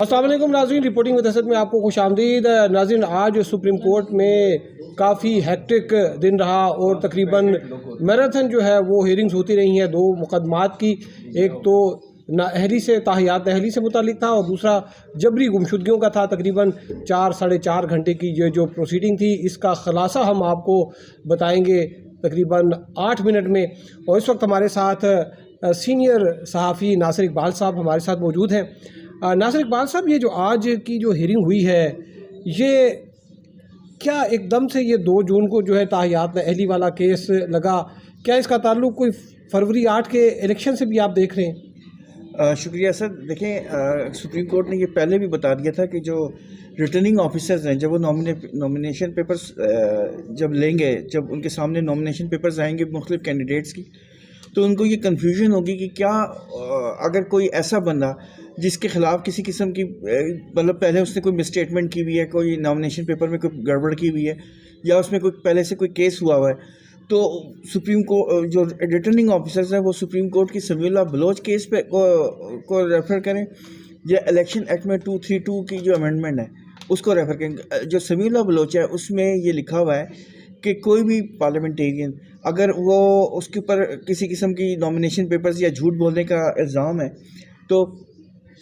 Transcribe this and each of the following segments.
अस्सलाम वालेकुम नाज़रीन, रिपोर्टिंग विद असद में आपको खुशामदीद। नाज़रीन, आज सुप्रीम कोर्ट में काफ़ी हेक्टिक दिन रहा और तकरीबन मैराथन जो है वो हियरिंग्स होती रही हैं दो मुकदमात की। एक तो नाअहली से ताहियात नाअहली से मुतालिक था और दूसरा जबरी गुमशुदगियों का था। तकरीबन 4-4.5 घंटे की ये जो प्रोसीडिंग थी, इसका खुलासा हम आपको बताएंगे तकरीबन 8 मिनट में। और इस वक्त हमारे साथ सीनियर सहाफ़ी नासिर इकबाल साहब हमारे साथ मौजूद हैं। नासिर इकबाल साहब, ये जो आज की जो हियरिंग हुई है, ये क्या एकदम से ये 2 जून को जो है ताहियात नाअहली वाला केस लगा, क्या इसका ताल्लुक कोई फरवरी 8 के इलेक्शन से भी आप देख रहे हैं? शुक्रिया सर। देखें, सुप्रीम कोर्ट ने ये पहले भी बता दिया था कि जो रिटर्निंग ऑफिसर्स हैं, जब वो नॉमिनेशन पेपर्स जब लेंगे, जब उनके सामने नॉमिनेशन पेपर्स आएंगे मुख्तलिफ कैंडिडेट्स की, तो उनको ये कन्फ्यूजन होगी कि क्या अगर कोई ऐसा बंदा जिसके ख़िलाफ़ किसी किस्म की मतलब पहले उसने कोई मिसस्टेटमेंट की हुई है, कोई नॉमिनेशन पेपर में कोई गड़बड़ की हुई है, या उसमें कोई पहले से कोई केस हुआ हुआ है, तो सुप्रीम कोर्ट जो रिटर्निंग ऑफिसर्स हैं वो सुप्रीम कोर्ट की समीउल्लाह बलोच केस पे को रेफ़र करें, या इलेक्शन एक्ट में 232 की जो अमेंडमेंट है उसको रेफ़र करें। जो समीउल्लाह बलोच है उसमें ये लिखा हुआ है कि कोई भी पार्लियामेंटेरियन अगर वो उसके ऊपर किसी किस्म की नॉमिनेशन पेपर्स या झूठ बोलने का इल्ज़ाम है, तो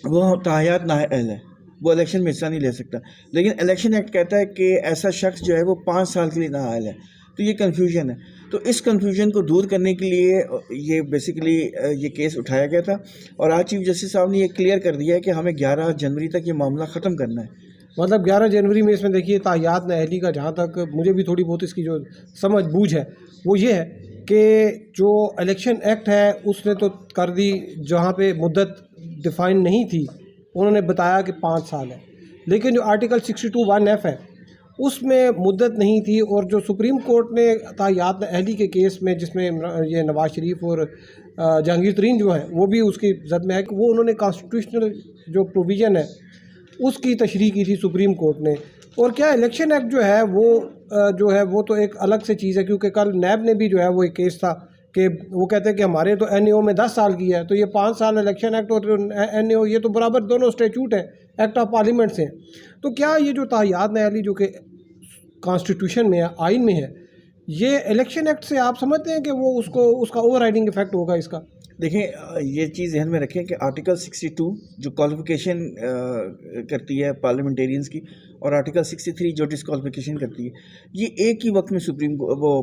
वो ताहियात नाअहल है, वो इलेक्शन में हिस्सा नहीं ले सकता। लेकिन इलेक्शन एक्ट कहता है कि ऐसा शख्स जो है वो 5 साल के लिए नाअहल है। तो ये कन्फ्यूजन है। तो इस कन्फ्यूजन को दूर करने के लिए ये बेसिकली ये केस उठाया गया था, और आज चीफ जस्टिस साहब ने ये क्लियर कर दिया है कि हमें 11 जनवरी तक ये मामला ख़त्म करना है। मतलब 11 जनवरी में इसमें देखिए ताहियात नाअहली का, जहाँ तक मुझे भी थोड़ी बहुत इसकी जो समझ बूझ है वो ये है कि जो इलेक्शन एक्ट है उसने तो कर दी, जहाँ पे मुद्दत डिफ़ाइन नहीं थी उन्होंने बताया कि 5 साल है, लेकिन जो आर्टिकल 62(1)(f) है उसमें मुद्दत नहीं थी। और जो सुप्रीम कोर्ट ने ताहियात नाअहली के केस में, जिसमें ये नवाज शरीफ और जहांगीर तरीन जो हैं वो भी उसकी जद में है, कि वो उन्होंने कॉन्स्टिट्यूशनल जो प्रोविज़न है उसकी तशरीह की थी सुप्रीम कोर्ट ने। और क्या इलेक्शन एक्ट जो है वो तो एक अलग से चीज़ है, क्योंकि कल नैब ने भी जो है वो एक केस था कि वो कहते हैं कि हमारे तो एनएओ में 10 साल की है, तो ये 5 साल इलेक्शन एक्ट और एनएओ ये तो बराबर दोनों स्टैट्यूट है, एक्ट ऑफ पार्लियामेंट से। तो क्या ये जो ताहियात नाअहली जो कि कॉन्स्टिट्यूशन में है, आइन में है, ये इलेक्शन एक्ट से आप समझते हैं कि वो उसका ओवरराइडिंग इफेक्ट होगा इसका? देखें, ये चीज़ ध्यान में रखें कि आर्टिकल 62 जो क्वालिफिकेशन करती है पार्लियामेंटेरियंस की, और आर्टिकल 63 जो डिसक्वालिफिकेशन करती है, ये एक ही वक्त में वो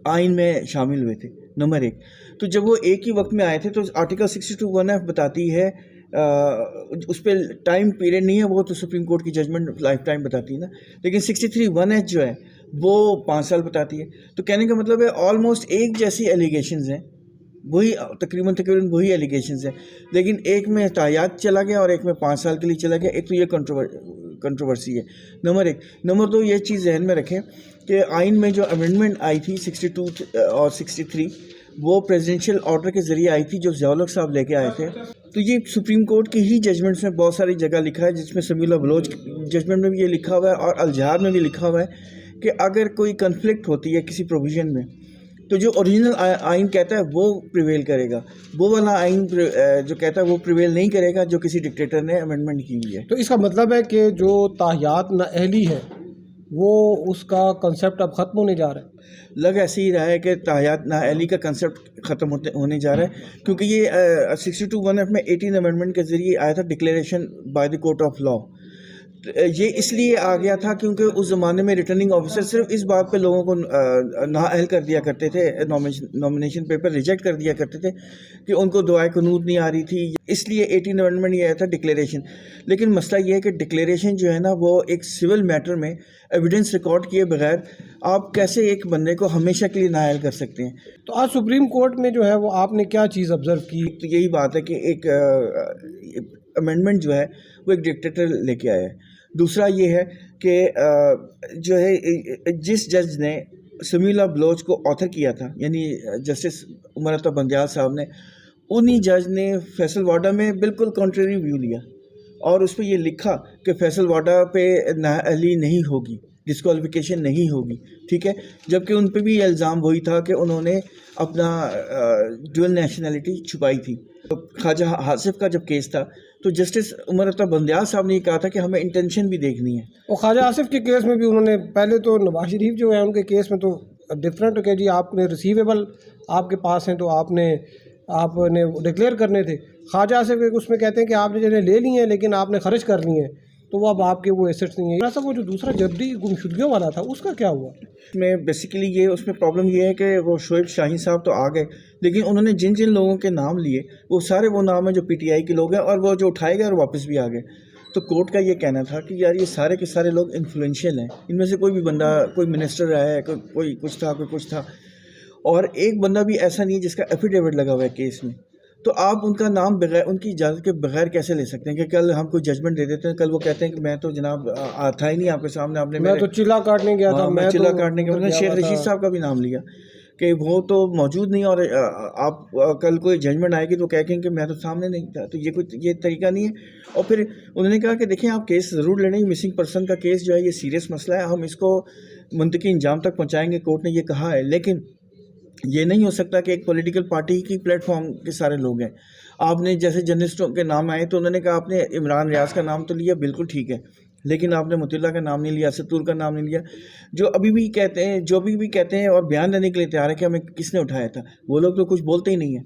आइन में शामिल हुए थे, नंबर 1। तो जब वो एक ही वक्त में आए थे तो आर्टिकल 62(1)(f) बताती है, उस पर टाइम पीरियड नहीं है, वो तो सुप्रीम कोर्ट की जजमेंट लाइफ टाइम बताती है ना। लेकिन 63(1)(h) जो है वो 5 साल बताती है। तो कहने का मतलब है ऑलमोस्ट एक जैसी एलिगेशंस हैं, वही तकरीबन वही एलिगेशंस हैं, लेकिन एक में तायात चला गया और एक में 5 साल के लिए चला गया। एक तो ये कंट्रोवर्सी है, नंबर 1। नंबर 2, ये चीज़ जहन में रखें कि आइन में जो अमेंडमेंट आई थी 62 और 63, वो प्रेसिडेंशियल ऑर्डर के ज़रिए आई थी, जो ज़िया-उल हक साहब लेके आए थे। तो ये सुप्रीम कोर्ट की ही जजमेंट्स में बहुत सारी जगह लिखा है, जिसमें समीउल्लाह बलोच जजमेंट में भी ये लिखा हुआ है और अल-जहार में भी लिखा हुआ है कि अगर कोई कन्फ्लिक्ट होती है किसी प्रोविज़न में, तो जो ओरिजिनल आइन कहता है वो प्रिवेल करेगा, वो वाला आइन जो कहता है वो प्रिवेल नहीं करेगा जो किसी डिक्टेटर ने अमेंडमेंट की हुई है। तो इसका मतलब है कि जो ताहियात नाअहली है वो उसका कंसेप्ट अब ख़त्म होने जा रहा है। लग ऐसे ही रहा है कि ताहियात नाअहली का कंसेप्ट ख़त्म होने जा रहा है, क्योंकि ये 62(1)(f) में 18 अमेंडमेंट के ज़रिए आया था, declaration by the court of law. ये इसलिए आ गया था क्योंकि उस ज़माने में रिटर्निंग ऑफिसर सिर्फ इस बात पे लोगों को नाअहल कर दिया करते थे, नॉमिनेशन पेपर रिजेक्ट कर दिया करते थे कि उनको दुआए कनूत नहीं आ रही थी, इसलिए 18 अमेंडमेंट ये आया था डिक्लेरेशन। लेकिन मसला ये है कि डिक्लेरेशन जो है ना, वो एक सिविल मैटर में एविडेंस रिकॉर्ड किए बगैर आप कैसे एक बंदे को हमेशा के लिए नाअहल कर सकते हैं। तो आज सुप्रीम कोर्ट में जो है वो आपने क्या चीज़ ऑब्ज़र्व की? तो यही बात है कि एक अमेंडमेंट जो है वो एक डिक्टेटर लेके आया है। दूसरा ये है कि जो है जिस जज ने समीउल्लाह बलोच को ऑथर किया था, यानी जस्टिस उमर अता बंदियाल साहब ने, उन्हीं जज ने फैसल वाडा में बिल्कुल कॉन्ट्रेरी व्यू लिया और उस पर यह लिखा कि फैसल वाडा पे नाअहली नहीं होगी, डिस्क्वालिफिकेशन नहीं होगी, ठीक है। जबकि उन पर भी इल्ज़ाम वही था कि उन्होंने अपना ड्यूअल नेशनलिटी छुपाई थी। तो ख्वाजा हासिफ का जब केस था तो जस्टिस उमर अता बंदयाल साहब ने ये कहा था कि हमें इंटेंशन भी देखनी है। और ख्वाजा आसिफ के केस में भी उन्होंने पहले तो नवाज शरीफ जो है उनके केस में तो डिफरेंट कि जी आपने रिसीवेबल आपके पास हैं तो आपने डिक्लेयर करने थे। ख्वाजा आसिफ के उसमें कहते हैं कि आपने जिन्हें ले लिए हैं लेकिन आपने खर्च कर लिए हैं तो वो अब आपके वो एसेट्स नहीं है। ऐसा वो जो दूसरा जबरी गुमशुदगियों वाला था उसका क्या हुआ? में बेसिकली ये उसमें प्रॉब्लम ये है कि वो शोएब शाहीन साहब तो आ गए, लेकिन उन्होंने जिन जिन लोगों के नाम लिए वो सारे वो नाम हैं जो पीटीआई के लोग हैं और वो जो उठाए गए और वापस भी आ गए। तो कोर्ट का ये कहना था कि यार ये सारे के सारे लोग इन्फ्लुएंशियल हैं, इनमें से कोई भी बंदा, कोई मिनिस्टर रहा है, कोई कुछ था, कोई कुछ था, और एक बंदा भी ऐसा नहीं है जिसका एफिडेविट लगा हुआ है केस में। तो आप उनका नाम बगैर उनकी इजाज़त के बगैर कैसे ले सकते हैं कि कल हम कोई जजमेंट दे देते हैं, कल वो कहते हैं कि मैं तो जनाब था ही नहीं आपके सामने, आपने मैं तो चिल्ला काटने गया था, मैं चिल्ला काटने तो गया। शेख रशीद साहब का भी नाम लिया कि वो तो मौजूद नहीं, और आप कल कोई जजमेंट आएगी तो कहेंगे कि मैं तो सामने नहीं था। तो ये तरीका नहीं है। और फिर उन्होंने कहा कि देखें आप केस ज़रूर लड़ें, मिसिंग पर्सन का केस जो है ये सीरियस मसला है, हम इसको मुंतकी इंजाम तक पहुँचाएँगे, कोर्ट ने ये कहा है। लेकिन ये नहीं हो सकता कि एक पॉलिटिकल पार्टी की प्लेटफॉर्म के सारे लोग हैं। आपने जैसे जर्नलिस्टों के नाम आए तो उन्होंने कहा आपने इमरान रियाज का नाम तो लिया, बिल्कुल ठीक है, लेकिन आपने मुतिल्ला का नाम नहीं लिया, सत्तूर का नाम नहीं लिया। जो अभी भी कहते हैं, जो भी कहते हैं और बयान देने के लिए तैयार है कि हमें किसने उठाया था, वो लोग तो कुछ बोलते ही नहीं है।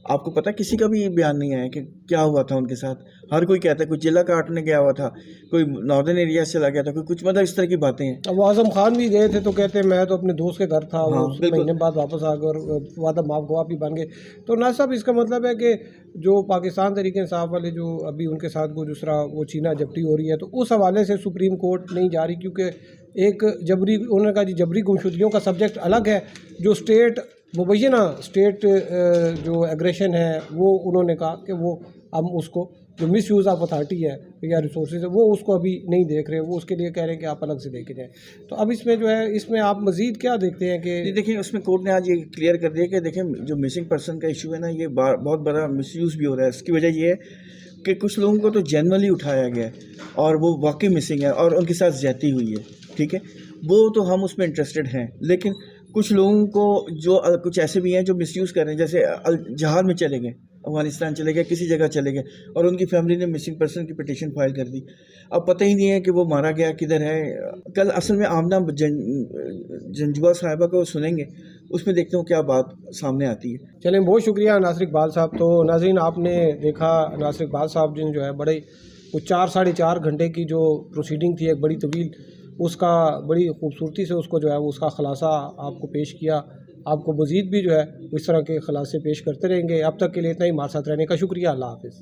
आपको पता किसी का भी बयान नहीं आया कि क्या हुआ था उनके साथ। हर कोई कहता है कोई जिला काटने गया हुआ था, कोई नॉर्दर्न एरिया से चला गया था, कोई कुछ, मतलब इस तरह की बातें हैं। अब वो आजम खान भी गए थे तो कहते हैं मैं तो अपने दोस्त के घर था, हाँ, वो महीने बाद वापस आ गए और वादा माफ गवाह भी बन गए। तो ना साहब इसका मतलब है कि जो पाकिस्तान तरीके इंसाफ वाले जो अभी उनके साथ वो दूसरा वो चीना जबरी हो रही है तो उस हवाले से सुप्रीम कोर्ट नहीं जा रही, क्योंकि एक जबरी, उन्होंने कहा जी जबरी गुमशुदगियों का सब्जेक्ट अलग है, जो स्टेट मुबैना स्टेट जो एग्रेशन है वो उन्होंने कहा कि वो हम उसको जो मिस यूज़ ऑफ अथॉरिटी है या रिसोर्सेज है वो उसको अभी नहीं देख रहे, वो उसके लिए कह रहे हैं कि आप अलग से देखे जाएँ। तो अब इसमें जो है इसमें आप मज़ीद क्या देखते हैं कि देखिए उसमें कोर्ट ने आज ये क्लियर कर दिया कि देखें जो मिसिंग पर्सन का इशू है ना, ये बहुत बड़ा मिसयूज़ भी हो रहा है। इसकी वजह ये है कि कुछ लोगों को तो जनरली उठाया गया है और वो वाकई मिसिंग है और उनके साथ ज्यादती हुई है, ठीक है, वो तो हम उसमें इंटरेस्टेड हैं। लेकिन कुछ लोगों को जो कुछ ऐसे भी हैं जो मिसयूज़ कर रहे हैं, जैसे जहार में चले गए, अफगानिस्तान चले गए, किसी जगह चले गए और उनकी फैमिली ने मिसिंग पर्सन की पिटीशन फाइल कर दी। अब पता ही नहीं है कि वो मारा गया किधर है। कल असल में आमना जंजुआ साहिबा को सुनेंगे, उसमें देखते हो क्या बात सामने आती है। चलें, बहुत शुक्रिया नासिर इकबाल साहब। तो नाज़रीन आपने देखा नासिर इकबाल साहब जिन जो है बड़े वो 4 साढ़े 4 घंटे की जो प्रोसीडिंग थी एक बड़ी तवील, उसका बड़ी खूबसूरती से उसको जो है वो उसका ख़ुलासा आपको पेश किया। आपको मज़ीद भी जो है इस तरह के ख़ुलासे पेश करते रहेंगे। अब तक के लिए इतना ही, हमारे साथ रहने का शुक्रिया। अल्लाह हाफ़िज़।